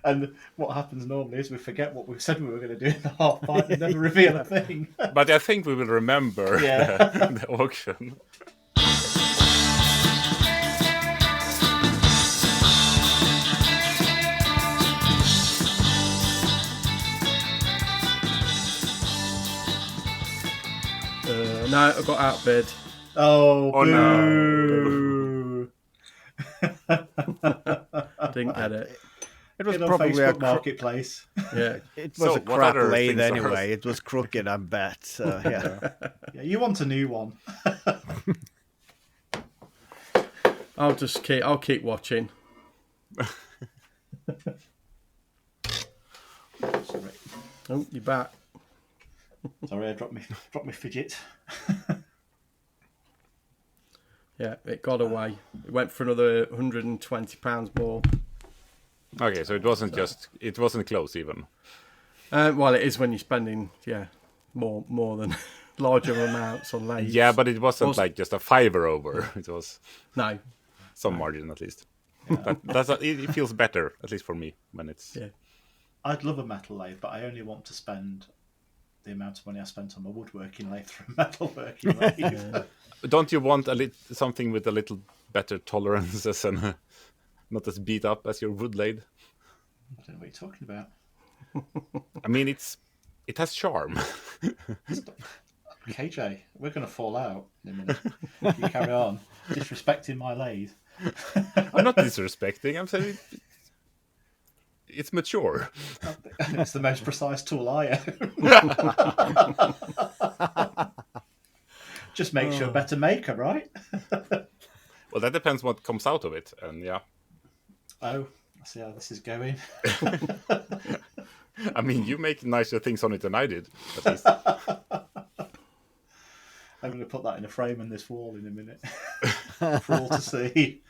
And what happens normally is we forget what we said we were going to do in the half pipe and never reveal a thing. But I think we will remember the auction. No, I got outbid. Oh no. Didn't get it. It was Get on probably Facebook Marketplace. Yeah, It was So a what crap other lathe things are- anyway. It was crooked, I bet. So, yeah. Yeah, you want a new one. I'll keep watching. Sorry, Oh, you're back. I dropped me fidget. Yeah, it got away. It went for another £120 more. Okay, so it wasn't close even. Well, it is when you're spending, more than larger amounts on lathes. Yeah, but it wasn't like just a fiver over. It was No. some margin at least. It feels better, at least for me, when it's... Yeah. I'd love a metal lathe, but I only want to spend the amount of money I spent on my woodworking lathe for a metalworking lathe. Don't you want something with a little better tolerances and not as beat up as your wood lathe? I don't know what you're talking about. I mean, it has charm. KJ, we're going to fall out in a minute. You carry on disrespecting my lathe. I'm not disrespecting. I'm saying it's mature. It's the most precise tool I own. Just makes you a better maker, right? Well, that depends what comes out of it, and yeah. Oh, I see how this is going. I mean, you make nicer things on it than I did, at least. I'm going to put that in a frame on this wall in a minute for all to see.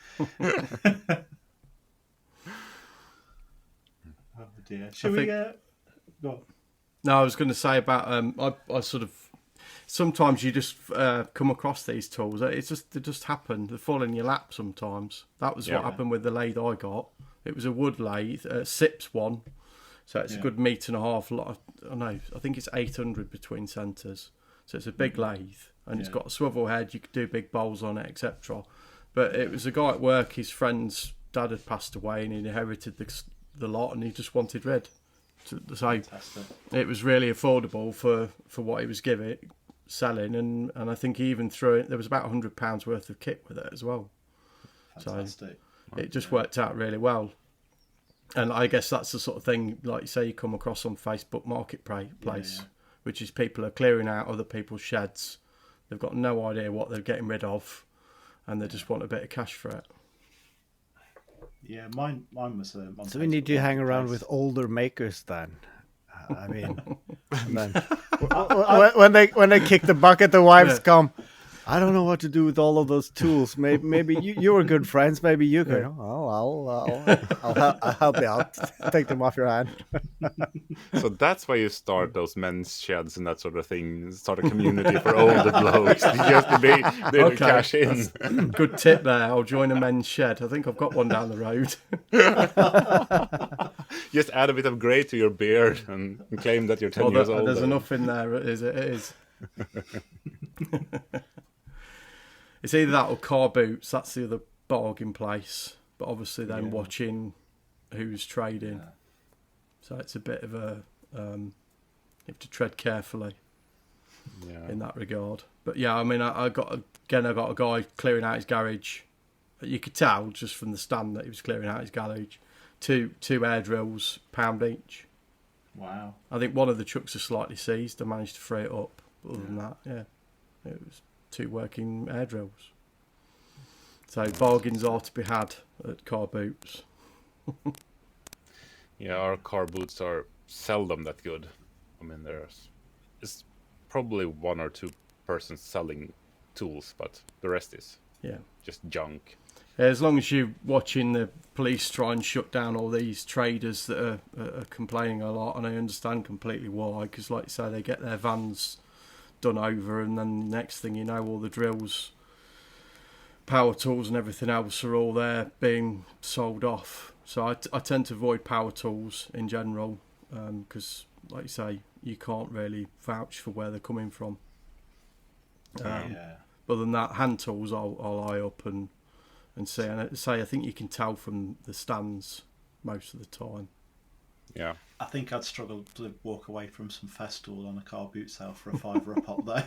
Oh dear. Should we go on? No, I was going to say about I sort of sometimes you just come across these tools. They just happen. They fall in your lap sometimes. That was what happened with the lathe I got. It was a wood lathe, SIPS one, so it's a good metre and a half. I think it's 800 between centres. So it's a big lathe, and it's got a swivel head. You could do big bowls on it, etc. But it was a guy at work. His friend's dad had passed away, and he inherited the lot, and he just wanted rid. So it was really affordable for what he was selling, and I think he even threw it. There was about £100 worth of kit with it as well. Fantastic. So it just worked out really well. And I guess that's the sort of thing, like you say, you come across on Facebook Marketplace, which is people are clearing out other people's sheds. They've got no idea what they're getting rid of, and they just want a bit of cash for it. Yeah, mine was. On So we need to hang around with older makers then. I mean, then, when they kick the bucket, the wives come. I don't know what to do with all of those tools. Maybe you were good friends. Maybe you could. I'll help you out. Take them off your hand. So that's why you start those men's sheds and that sort of thing. Start a community for older blokes. Just to be able to cash in. Good tip there. I'll join a men's shed. I think I've got one down the road. Just add a bit of grey to your beard and claim that you're 10 years old. There's enough in there. It is. It's either that or car boots. That's the other bargain place. But obviously then watching who's trading. Yeah. So it's a bit of a... you have to tread carefully in that regard. But yeah, I mean, I got a guy clearing out his garage. You could tell just from the stand that he was clearing out his garage. Two air drills, £1 each. Wow. I think one of the trucks are slightly seized. I managed to free it up. But other than that, it was 2 working air drills. So bargains are to be had at car boots. Yeah, our car boots are seldom that good. I mean, it's probably 1 or 2 persons selling tools, but the rest is just junk. Yeah, as long as you're watching the police try and shut down all these traders that are complaining a lot, and I understand completely why, because like you say, they get their vans done over, and then the next thing you know, all the drills power tools and everything else are all there being sold off. So I tend to avoid power tools in general because, like you say, you can't really vouch for where they're coming from. But than that, hand tools I'll eye up and see. And I think you can tell from the stands most of the time. Yeah. I think I'd struggle to walk away from some Festool on a car boot sale for a £5 a pop, though.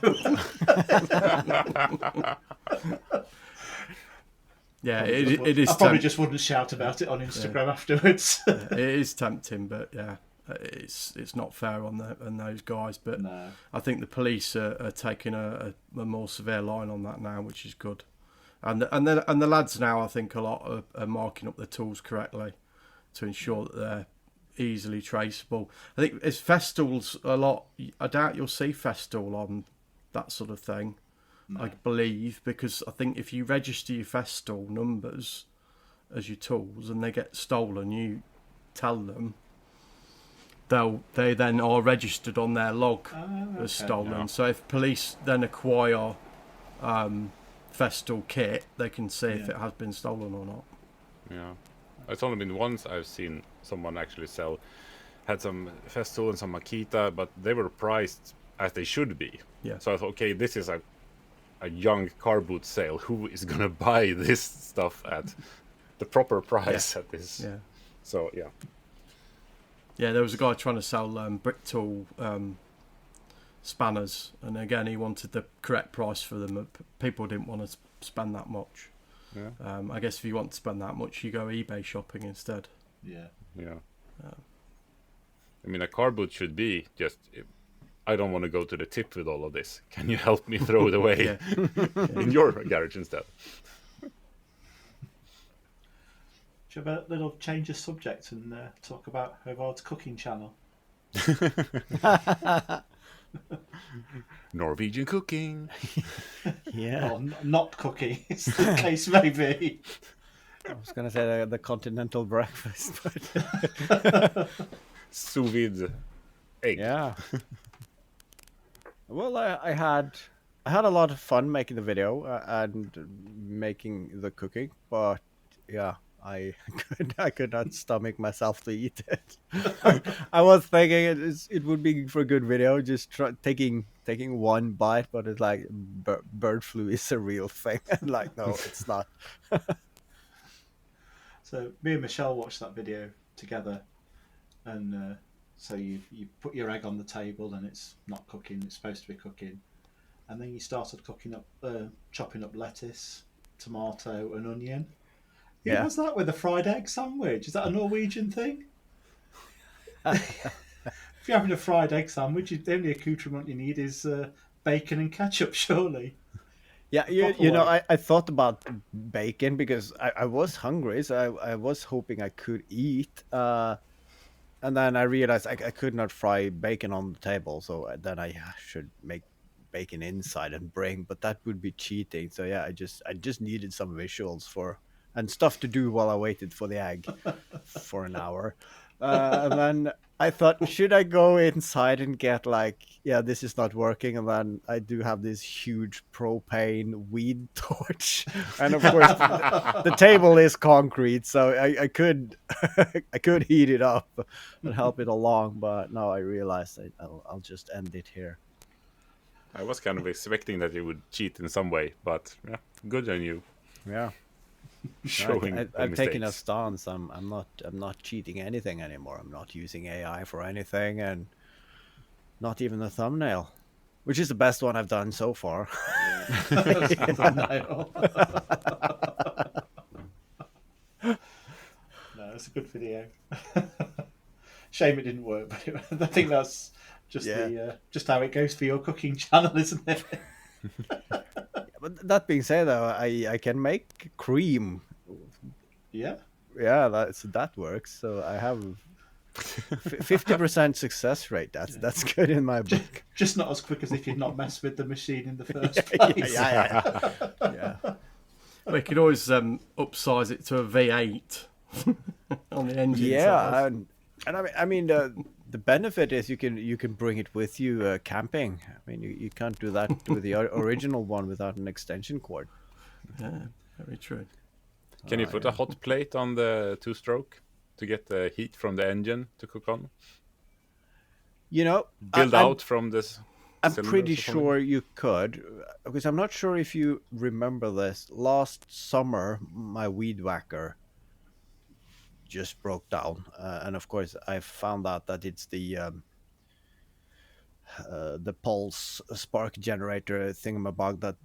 Yeah, it is. I probably just wouldn't shout about it on Instagram afterwards. It is tempting, but it's not fair on those guys. But no. I think the police are taking a more severe line on that now, which is good. And the lads now, I think, a lot are marking up the tools correctly to ensure that they're easily traceable. I think it's Festool's a lot. I doubt you'll see Festool on that sort of thing. No. I believe, because I think if you register your Festool numbers as your tools and they get stolen, you tell them, they then are registered on their log as stolen. Yeah. So if police then acquire Festool kit, they can see if it has been stolen or not. Yeah, it's only been once I've seen someone actually had some Festool and some Makita, but they were priced as they should be. Yeah. So I thought, okay, this is a young car boot sale. Who is gonna buy this stuff at the proper price at this? Yeah. So yeah. Yeah, there was a guy trying to sell brick tool spanners, and again he wanted the correct price for them. People didn't want to spend that much. Yeah. I guess if you want to spend that much, you go eBay shopping instead. Yeah. Yeah. I mean, a car boot should be just. I don't want to go to the tip with all of this. Can you help me throw it away in your garage instead? Should we have a little change of subject and talk about Haavard's cooking channel? Norwegian cooking. Yeah. Or not cooking, as the case may be. I was going to say the continental breakfast, but... Sous vide egg. Yeah. Well, I had a lot of fun making the video and making the cooking, but yeah, I could not stomach myself to eat it. I was thinking it would be for a good video, just taking one bite, but it's like bird flu is a real thing. Like, no, it's not. So me and Michelle watched that video together, and so you put your egg on the table and it's not cooking, it's supposed to be cooking, and then you started chopping up lettuce, tomato and onion. Yeah. What's that with a fried egg sandwich? Is that a Norwegian thing? If you're having a fried egg sandwich, the only accoutrement you need is bacon and ketchup, surely. Yeah, you know, I thought about bacon because I was hungry, so I was hoping I could eat. And then I realized I could not fry bacon on the table, so then I should make bacon inside and bring, but that would be cheating. So yeah, I just needed some visuals and stuff to do while I waited for the egg for an hour. And then I thought, should I go inside and get this is not working? And then I do have this huge propane weed torch. And of course, the table is concrete, so I could heat it up and help it along. But no, I realized I'll just end it here. I was kind of expecting that you would cheat in some way, but yeah, good on you. Yeah. I'm taking a stance. I'm not cheating anything anymore. I'm not using AI for anything, and not even the thumbnail, which is the best one I've done so far. No, it's a good video. Shame it didn't work, but I think that's just just how it goes for your cooking channel, isn't it? But that being said, though, I can make cream. Yeah. Yeah, that works. So I have 50% success rate. That's good in my book. Just not as quick as if you'd not messed with the machine in the first place. Yeah. We could always upsize it to a V8 on the engine. Yeah, and I mean the benefit is you can bring it with you camping. I mean you can't do that with the original one without an extension cord. Yeah. Very true. Can you put a hot plate on the two-stroke to get the heat from the engine to cook on? You know, Build out from this. I'm pretty sure you could, because I'm not sure if you remember this. Last summer, my weed whacker just broke down, and of course, I found out that it's the pulse spark generator thingamabog that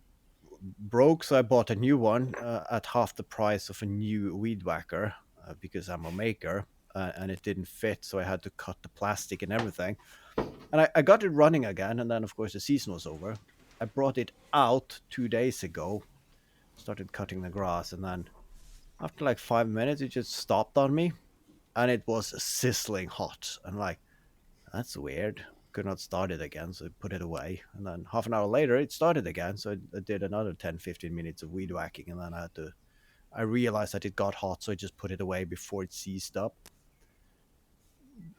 broke. So I bought a new one at half the price of a new weed whacker because I'm a maker, and it didn't fit. So I had to cut the plastic and everything. And I got it running again, and then, of course, the season was over. I brought it out 2 days ago, started cutting the grass, and then after like 5 minutes, it just stopped on me, and it was sizzling hot. I'm like, that's weird. Could not start it again, so I put it away. And then half an hour later, it started again, so I did another 10-15 minutes of weed whacking, and then I realized that it got hot, so I just put it away before it seized up.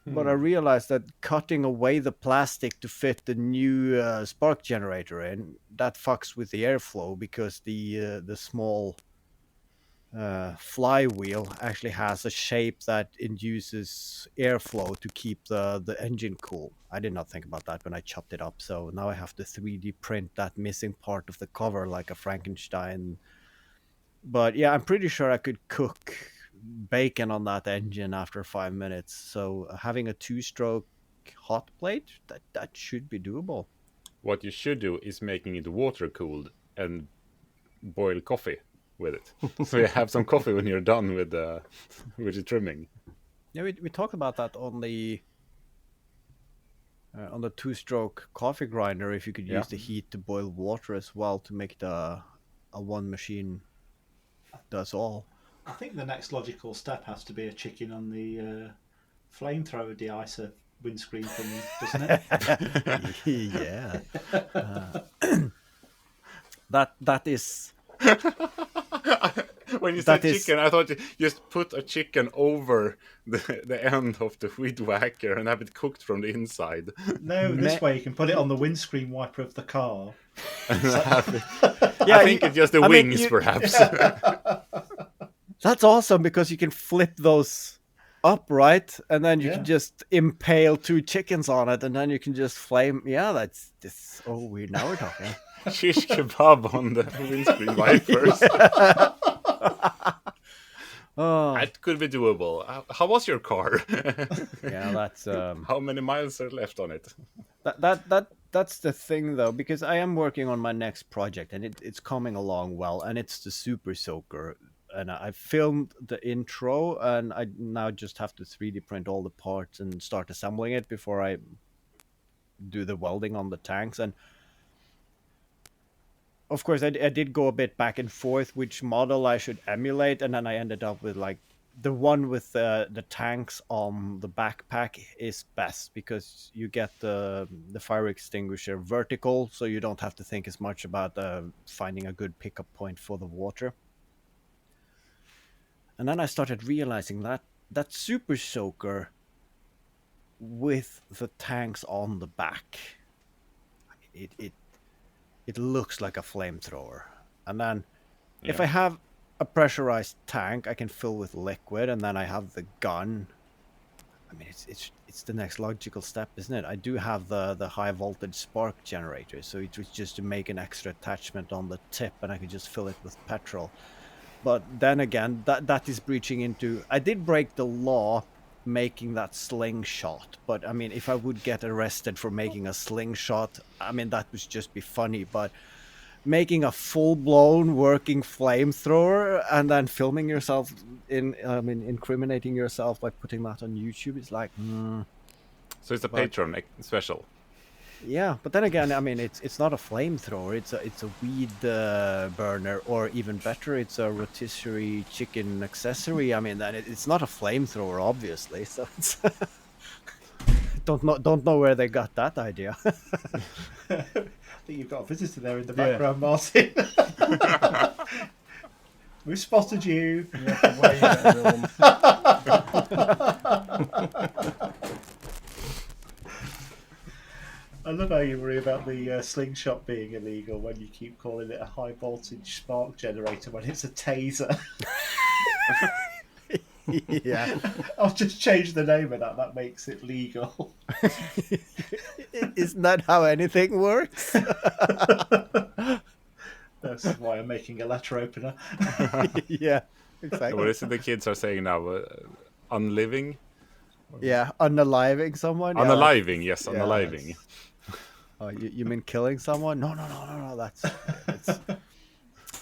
But I realized that cutting away the plastic to fit the new spark generator in, that fucks with the airflow, because the small flywheel actually has a shape that induces airflow to keep the engine cool. I did not think about that when I chopped it up, so now I have to 3D print that missing part of the cover like a Frankenstein. But yeah, I'm pretty sure I could cook bacon on that engine after 5 minutes. So having a two-stroke hot plate, that should be doable. What you should do is making it water cooled and boil coffee with it, so you have some coffee when you're done with the trimming. Yeah, we talked about that on the two-stroke coffee grinder. If you could use the heat to boil water as well to make it a one machine does all. I think the next logical step has to be a chicken on the flamethrower de-icer windscreen thing, doesn't it? Yeah. That is. When you said chicken, I thought you just put a chicken over the end of the weed whacker and have it cooked from the inside. No, this way you can put it on the windscreen wiper of the car. I think it's just the wings, perhaps. That's awesome, because you can flip those upright, and then you can just impale 2 chickens on it, and then you can just flame. Yeah, that's weird. Now we're talking. Shish kebab on the windscreen wipers. That could be doable. How was your car? Yeah, that's. How many miles are left on it? That's the thing, though, because I am working on my next project, and it's coming along well, and it's the Super Soaker. And I filmed the intro, and I now just have to 3D print all the parts and start assembling it before I do the welding on the tanks. And of course, I did go a bit back and forth which model I should emulate, and then I ended up with like the one with the tanks on the backpack is best, because you get the fire extinguisher vertical, so you don't have to think as much about finding a good pickup point for the water. And then I started realizing that Super Soaker with the tanks on the back, it looks like a flamethrower. And then if I have a pressurized tank, I can fill with liquid, and then I have the gun. I mean, it's the next logical step, isn't it? I do have the high voltage spark generator, so it was just to make an extra attachment on the tip, and I could just fill it with petrol. But then again, that is breaching into... I did break the law making that slingshot. But, I mean, if I would get arrested for making a slingshot, I mean, that would just be funny. But making a full-blown working flamethrower and then filming yourself incriminating yourself by putting that on YouTube is like... So it's a Patreon special. Yeah, but then again, I mean, it's not a flamethrower. It's a weed burner, or even better, it's a rotisserie chicken accessory. I mean, then it's not a flamethrower, obviously. So it's don't know where they got that idea. I think you've got a visitor there in the background, Martin. We've spotted you. You have to wave at everyone. I love how you worry about the slingshot being illegal when you keep calling it a high voltage spark generator when it's a taser. Yeah. I'll just change the name of that. That makes it legal. Isn't that how anything works? That's why I'm making a letter opener. Yeah, exactly. What is it the kids are saying now? Unliving? Yeah, unaliving someone. Yeah, Unaliving, yes, yeah, unaliving. Oh, you mean killing someone? No. That's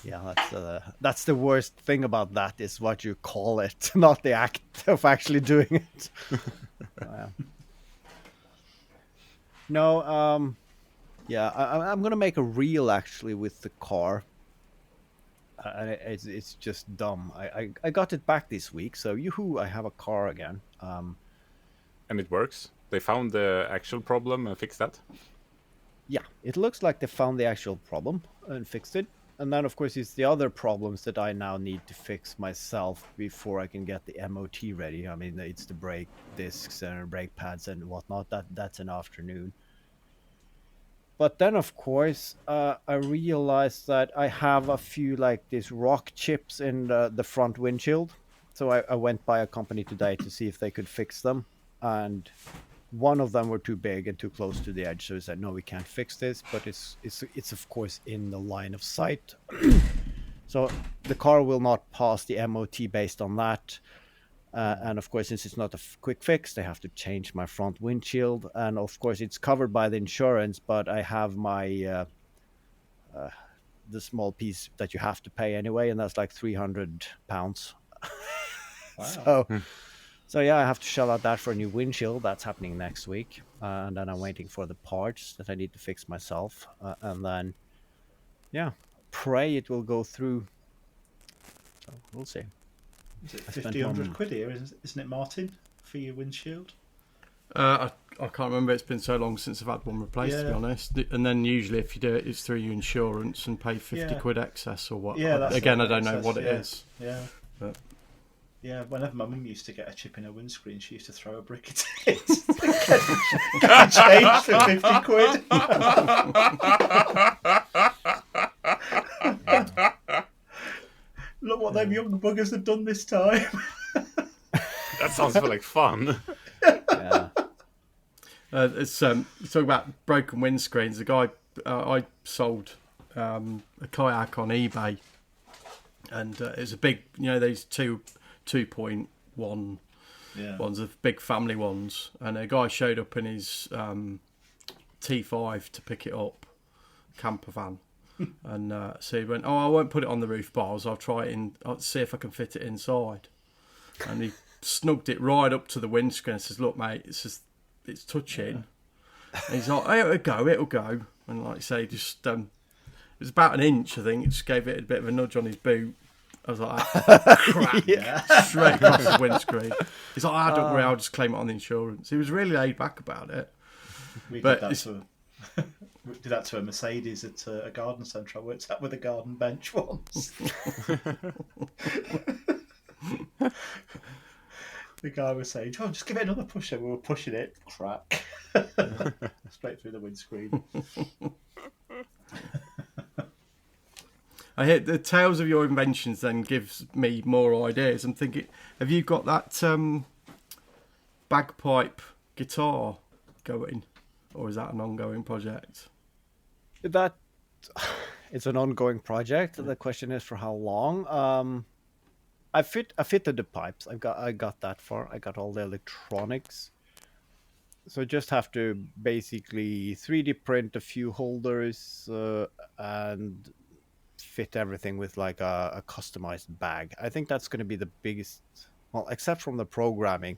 yeah. That's the worst thing about that is what you call it, not the act of actually doing it. No. Yeah, I'm gonna make a reel actually with the car. And it's just dumb. I got it back this week, so yoo-hoo, I have a car again. And it works? They found the actual problem and fixed that? Yeah, it looks like they found the actual problem and fixed it. And then, of course, it's the other problems that I now need to fix myself before I can get the MOT ready. I mean, it's the brake discs and brake pads and whatnot. That's an afternoon. But then, of course, I realized that I have a few like these rock chips in the front windshield. So I went by a company today to see if they could fix them. And one of them were too big and too close to the edge. So I said, no, we can't fix this. But it's of course in the line of sight. So the car will not pass the MOT based on that. And of course, since it's not a quick fix, they have to change my front windshield. And of course, it's covered by the insurance, but I have my the small piece that you have to pay anyway, and that's like £300. Wow. So yeah, I have to shell out that for a new windshield. That's happening next week, and then I'm waiting for the parts that I need to fix myself, and then yeah, pray it will go through. So we'll see. Is it 1,500 quid here, isn't it, Martin, for your windshield? I can't remember. It's been so long since I've had one replaced, to be honest. And then usually, if you do it, it's through your insurance and pay 50 quid excess or what. Yeah, again, I don't know what it is. Yeah. But. Yeah, whenever my mum used to get a chip in her windscreen, she used to throw a brick at it. Get change for 50 quid. Look what them young buggers have done this time. That sounds like fun. Yeah. It's talking about broken windscreens. The guy I sold a kayak on eBay, and it's a big, these 2.1 ones, the big family ones, and a guy showed up in his T5 to pick it up, camper van. And so he went, I won't put it on the roof bars, I'll try it I'll see if I can fit it inside. And he snugged it right up to the windscreen and says, look mate, it's touching. And he's like, it'll go. And like I say, just it was about an inch, I think. It just gave it a bit of a nudge on his boot. I was like, crap, straight across the windscreen. He's like, don't worry, I'll just claim it on the insurance. He was really laid back about it. We did that to a Mercedes at a garden centre. I worked out with a garden bench once. The guy was saying, just give it another push. And we were pushing it, crack. Straight through the windscreen. I hear the tales of your inventions then gives me more ideas. I'm thinking, have you got that bagpipe guitar going? Or is that an ongoing project? That it's an ongoing project. The question is for how long. I fitted the pipes. I got that far. I got all the electronics. So I just have to basically 3D print a few holders and fit everything with like a customized bag. I think that's going to be the biggest. Well, except from the programming.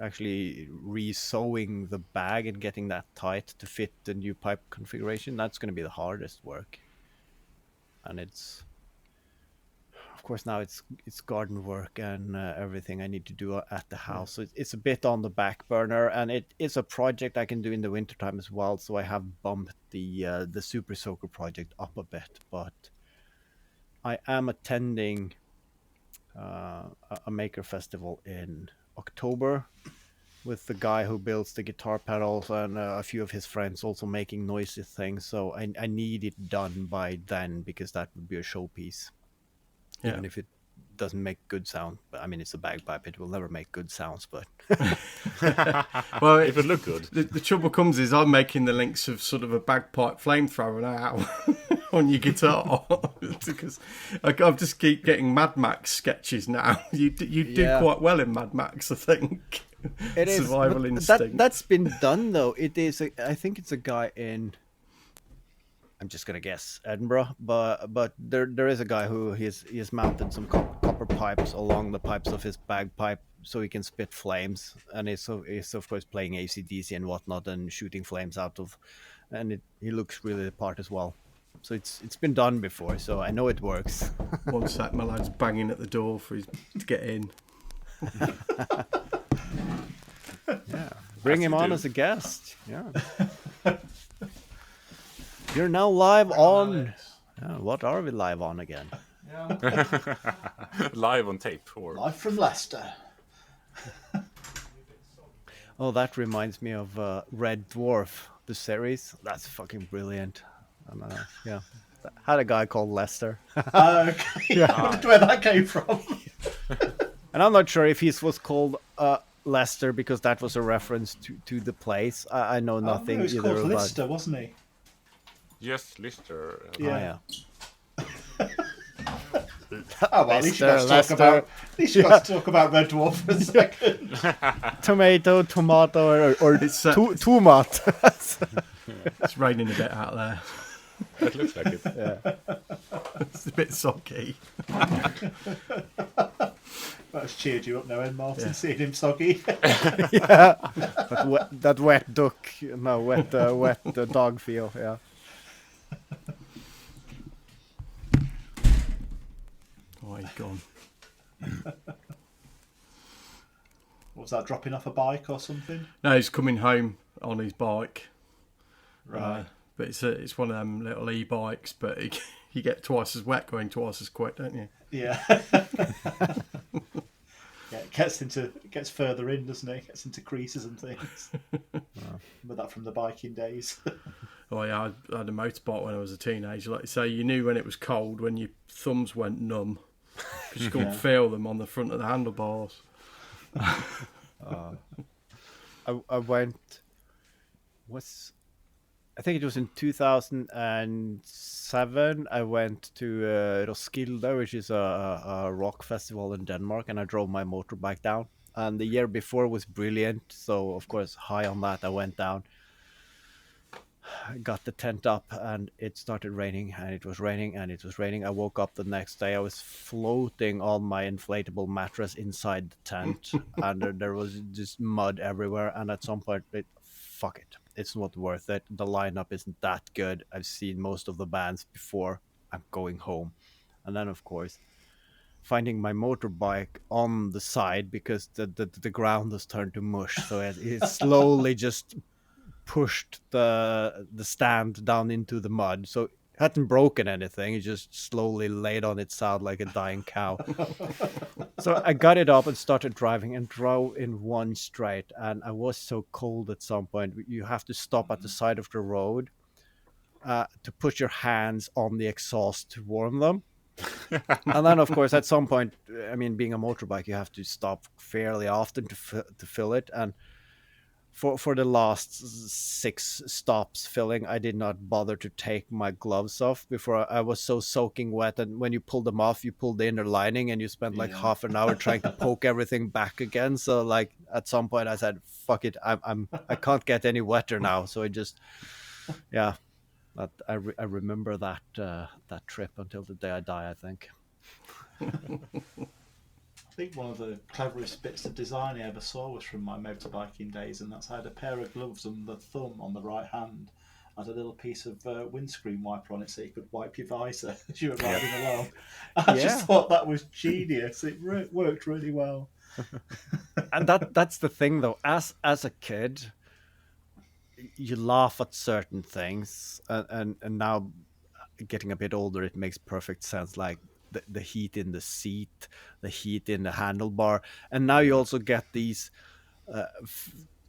Actually re-sewing the bag and getting that tight to fit the new pipe configuration, that's going to be the hardest work. And it's of course now it's garden work and everything I need to do at the house, so it's a bit on the back burner, and it is a project I can do in the wintertime as well, so I have bumped the Super Soaker project up a bit. But I am attending a maker festival in October, with the guy who builds the guitar pedals and a few of his friends also making noisy things. So I need it done by then because that would be a showpiece, even if it doesn't make good sound. I mean, it's a bagpipe; it will never make good sounds. But well, if it look good, the trouble comes is I'm making the links of sort of a bagpipe flamethrower now on your guitar because I just keep getting Mad Max sketches now. You did quite well in Mad Max, I think. It is survival instinct. That's been done though. It is. I think it's a guy in. I'm just gonna guess Edinburgh, but there is a guy who he has mounted some copper pipes along the pipes of his bagpipe so he can spit flames, and he's of course playing AC/DC and whatnot and shooting flames out of, and he looks really the part as well. So it's been done before, so I know it works. One sec, my lad's banging at the door for his to get in. Yeah, bring him on as a guest. Yeah. You're now live on. What are we live on again? Yeah. live on tape or Live from Leicester. Oh, that reminds me of Red Dwarf, the series. That's fucking brilliant. And, yeah, had a guy called Lester. Okay. Yeah. I wondered where that came from. And I'm not sure if he was called Lester because that was a reference to the place. I know nothing he was either called about. Lister, wasn't he? yes, Lister. Yeah. Oh, yeah. Oh, well, at least you got to talk about Red Dwarf for a second. Tomato, or tomat. It's raining a bit out there. It looks like it. Yeah. It's a bit soggy. That's cheered you up now, Ed Martin, seeing him soggy. Yeah. That wet duck, wet dog feel. Yeah. Oh, he's gone. Was that dropping off a bike or something? No, he's coming home on his bike. Right. But it's one of them little e-bikes, but you get twice as wet going twice as quick, don't you? Yeah. Yeah, it gets further in, doesn't it? It gets into creases and things. But that from the biking days. Oh yeah, I had a motorbike when I was a teenager. Like you say, you knew when it was cold when your thumbs went numb because you couldn't feel them on the front of the handlebars. I went. I think it was in 2007. I went to Roskilde, which is a rock festival in Denmark, and I drove my motorbike down. And the year before was brilliant, so of course, high on that, I went down, got the tent up, and it started raining, and it was raining, and it was raining. I woke up the next day, I was floating on my inflatable mattress inside the tent, and there was just mud everywhere. And at some point, fuck it. It's not worth it. The lineup isn't that good. I've seen most of the bands before. I'm going home. And then, of course, finding my motorbike on the side because the ground has turned to mush. So it slowly just pushed the stand down into the mud. So it hadn't broken anything. It just slowly laid on its side like a dying cow. So I got it up and started driving and drove in one straight. And I was so cold at some point. You have to stop at the side of the road to put your hands on the exhaust to warm them. And then, of course, at some point, I mean, being a motorbike, you have to stop fairly often to fill it. And for the last 6 stops filling, I did not bother to take my gloves off before I was so soaking wet. And when you pull them off, you pull the inner lining and you spend like half an hour trying to poke everything back again. So like at some point I said, fuck it, I can't get any wetter now. So I just, yeah, I remember that trip until the day I die, I think. I think one of the cleverest bits of design I ever saw was from my motorbiking days, and that's I had a pair of gloves on the thumb on the right hand, had a little piece of windscreen wiper on it so you could wipe your visor as you were riding along. I just thought that was genius. It worked really well. And that's the thing though, as a kid, you laugh at certain things, and now getting a bit older, it makes perfect sense, like the heat in the seat, the heat in the handlebar, and now you also get these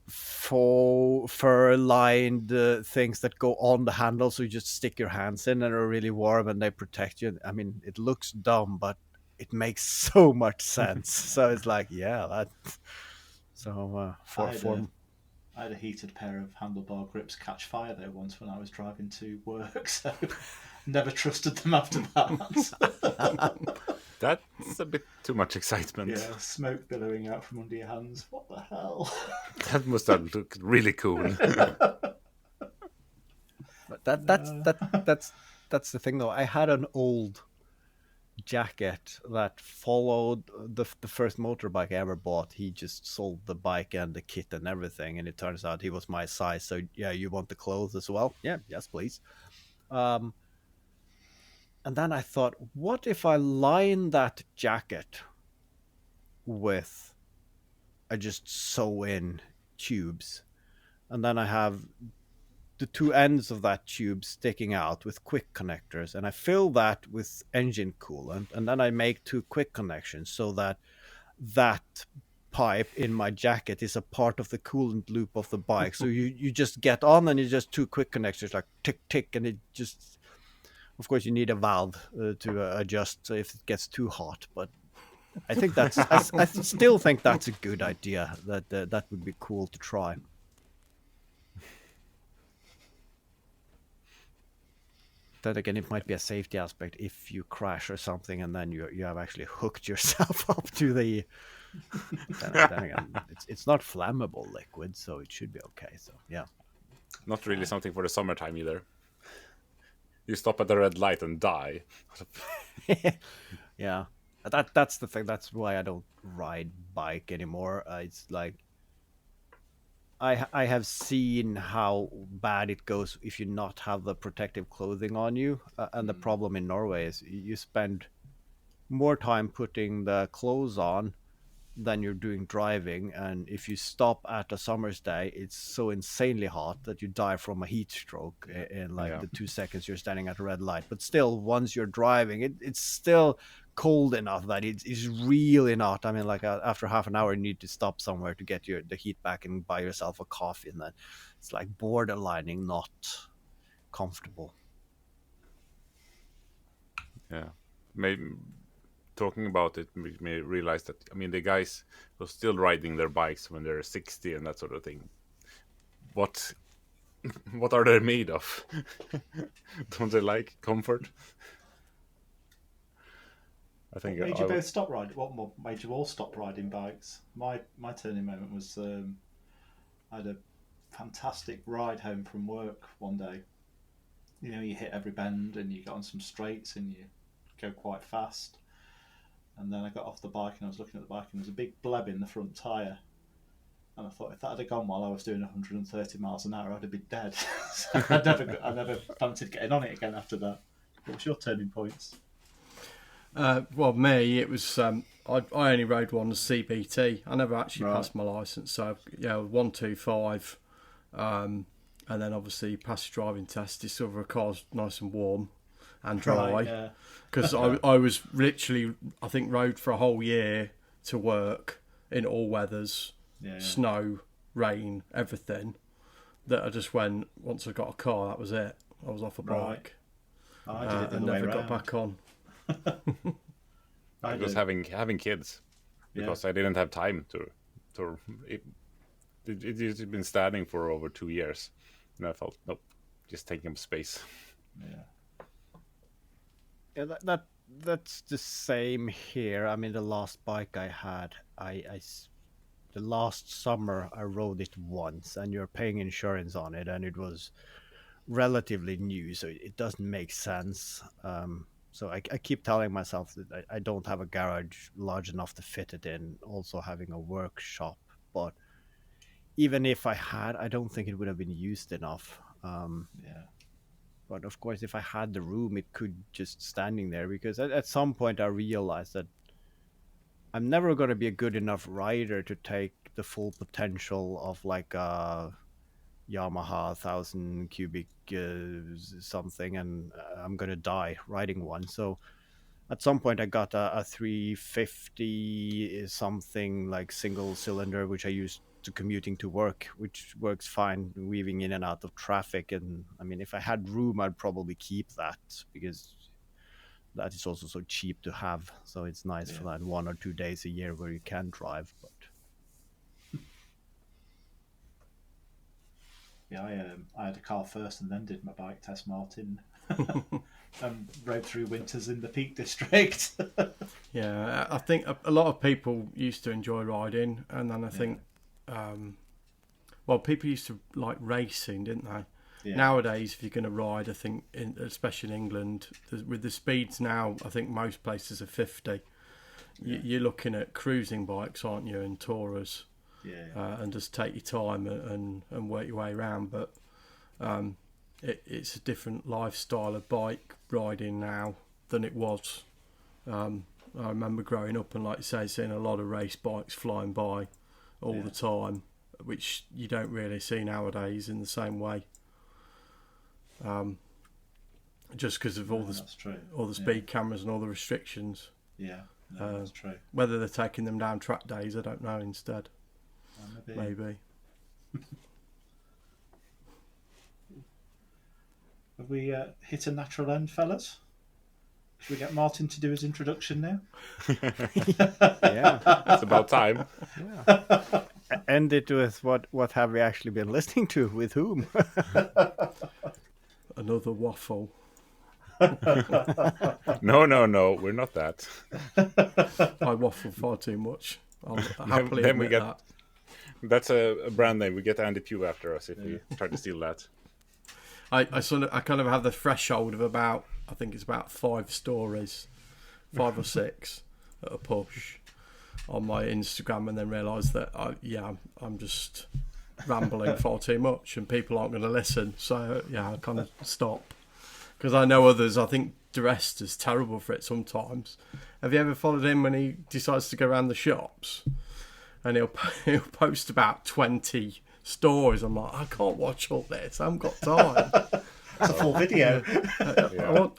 fur lined things that go on the handle, so you just stick your hands in and are really warm and they protect you. I mean, it looks dumb, but it makes so much sense. So it's like, yeah, that. So I had a heated pair of handlebar grips catch fire though once when I was driving to work, so never trusted them after that. That's a bit too much excitement. Yeah, smoke billowing out from under your hands. What the hell? That must have looked really cool. But that's the thing though. I had an old jacket that followed the first motorbike I ever bought. He just sold the bike and the kit and everything, and it turns out he was my size. So yeah, you want the clothes as well? Yeah, yes, please. And then I thought, what if I line that jacket with, I just sew in tubes, and then I have the two ends of that tube sticking out with quick connectors, and I fill that with engine coolant, and then I make two quick connections so that pipe in my jacket is a part of the coolant loop of the bike. So you just get on and you just two quick connectors like tick tick, and it just, of course you need a valve to adjust if it gets too hot, but I think that's I still think that's a good idea. That would be cool to try. Then again, it might be a safety aspect if you crash or something, and then you have actually hooked yourself up to the. Then again, it's not flammable liquid, so it should be okay. So yeah, Not really something for the summertime either. You stop at the red light and die. yeah. That's the thing. That's why I don't ride bike anymore. It's like I have seen how bad it goes if you not have the protective clothing on you. And the problem in Norway is you spend more time putting the clothes on than you're doing driving. And if you stop at a summer's day, it's so insanely hot that you die from a heat stroke in the 2 seconds you're standing at a red light. But still, once you're driving, it's still cold enough that it's really not. I mean, like after half an hour, you need to stop somewhere to get the heat back and buy yourself a coffee, and then it's like borderlining not comfortable. Yeah, maybe talking about it made me realize that, I mean, the guys who are still riding their bikes when they're 60 and that sort of thing, what are they made of? Don't they like comfort? I think what made you both stop riding? What made you all stop riding bikes? My turning moment was I had a fantastic ride home from work one day. You know, you hit every bend and you get on some straights and you go quite fast. And then I got off the bike and I was looking at the bike and there was a big bleb in the front tyre. And I thought if that had gone while I was doing 130 miles an hour, I'd have been dead. So I never fancied getting on it again after that. What was your turning points? Well, me, it was I only rode one, the CBT. I never actually passed my licence, so yeah, 125, and then obviously passed the driving test. Discover a car's nice and warm and dry, because I was literally, I think, rode for a whole year to work in all weathers, snow, rain, everything. That I just went, once I got a car, that was it. I was off a bike. I did it the and other way never around. got back on. I was having kids because I didn't have time to it's been standing for over 2 years, and I felt nope, just taking up space. Yeah, that's the same here. I mean, the last bike I had, the last summer I rode it once, and you're paying insurance on it, and it was relatively new, so it doesn't make sense. So I keep telling myself that I don't have a garage large enough to fit it in, also having a workshop. But even if I had, I don't think it would have been used enough. But of course, if I had the room, it could just standing there, because at some point I realized that I'm never going to be a good enough rider to take the full potential of like a Yamaha 1000 cubic something, and I'm gonna die riding one. So at some point I got a 350 something, like single cylinder, which I used to commuting to work, which works fine, weaving in and out of traffic. And I mean, if I had room, I'd probably keep that, because that is also so cheap to have. So it's nice for that 1 or 2 days a year where you can drive. But yeah, I had a car first and then did my bike test, Martin. And rode through winters in the Peak District. Yeah, I think a lot of people used to enjoy riding, and then I think, well, people used to like racing, didn't they? Yeah. Nowadays, if you're going to ride, I think, especially in England, with the speeds now, I think most places are 50. You're looking at cruising bikes, aren't you, and tourers, and just take your time and work your way around. But it's a different lifestyle of bike riding now than it was. I remember growing up and, like you say, seeing a lot of race bikes flying by all the time, which you don't really see nowadays in the same way. Just because of all the speed cameras and all the restrictions. Yeah, that's true. Whether they're taking them down track days, I don't know. Instead, maybe. Have we hit a natural end, fellas? Should we get Martin to do his introduction now? Yeah, it's about time. Yeah. End it with what have we actually been listening to? With whom? Another waffle. No, we're not that. I waffle far too much. I'll happily admit that. That's a brand name. We get Andy Pugh after us if we try to steal that. I kind of have the threshold of about, I think it's about 5 stories, 5 or 6 at a push on my Instagram, and then realise that I'm just rambling far too much and people aren't going to listen. So I kind of stop, because I know others. I think DiResta's terrible for it sometimes. Have you ever followed him when he decides to go around the shops and he'll post about 20 stories? I'm like, I can't watch all this. I haven't got time. It's a full video.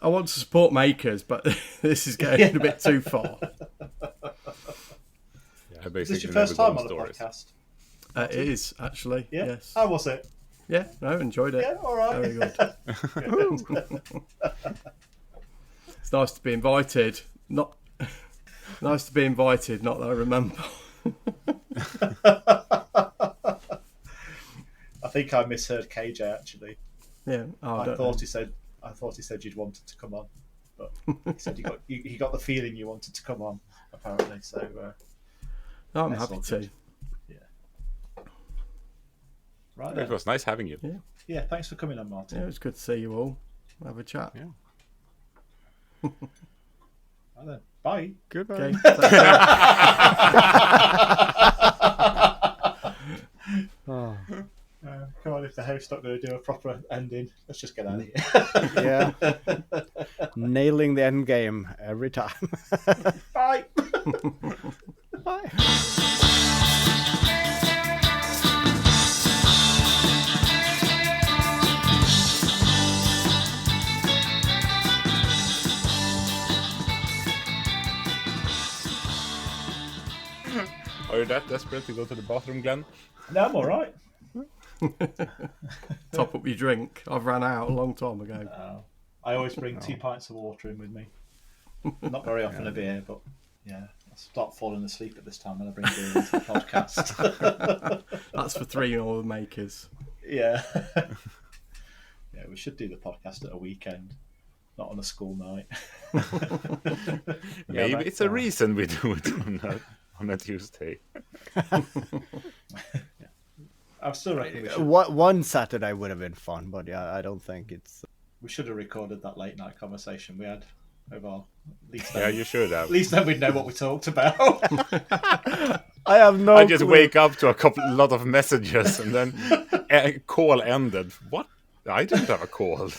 I want to support makers, but this is getting a bit too far. Is this your first time on the podcast? It is, actually. Yeah? Yes. How was it? Yeah, no, enjoyed it. Yeah, all right. Very good. It's nice to be invited. Nice to be invited, not that I remember. I think I misheard KJ actually. Yeah, I thought he said you'd wanted to come on, but he said he got the feeling you wanted to come on, apparently. So I'm happy to. Yeah. Right. It was nice having you. Yeah. Thanks for coming on, Martin. Yeah, it was good to see you all. Have a chat. Yeah. Right then. Bye. Goodbye. Okay. Oh. Come on, if the host's not going to do a proper ending, let's just get out of here. Yeah. Nailing the end game every time. Bye. Bye. Are you that desperate to go to the bathroom, Glenn? No, I'm all right. Top up your drink. I've ran out a long time ago. I always bring 2 pints of water in with me. Not very often a beer, but I start falling asleep at this time when I bring beer into the podcast. That's for 3 more makers. Yeah. Yeah, we should do the podcast at a weekend, not on a school night. Maybe it's a reason we do it on a Tuesday. I'm still reckon One Saturday would have been fun, but I don't think it's. We should have recorded that late night conversation we had over our. You should have. At least then we'd know what we talked about. I have no. I just clue. wake up to a lot of messages and then a call ended. What? I didn't have a call.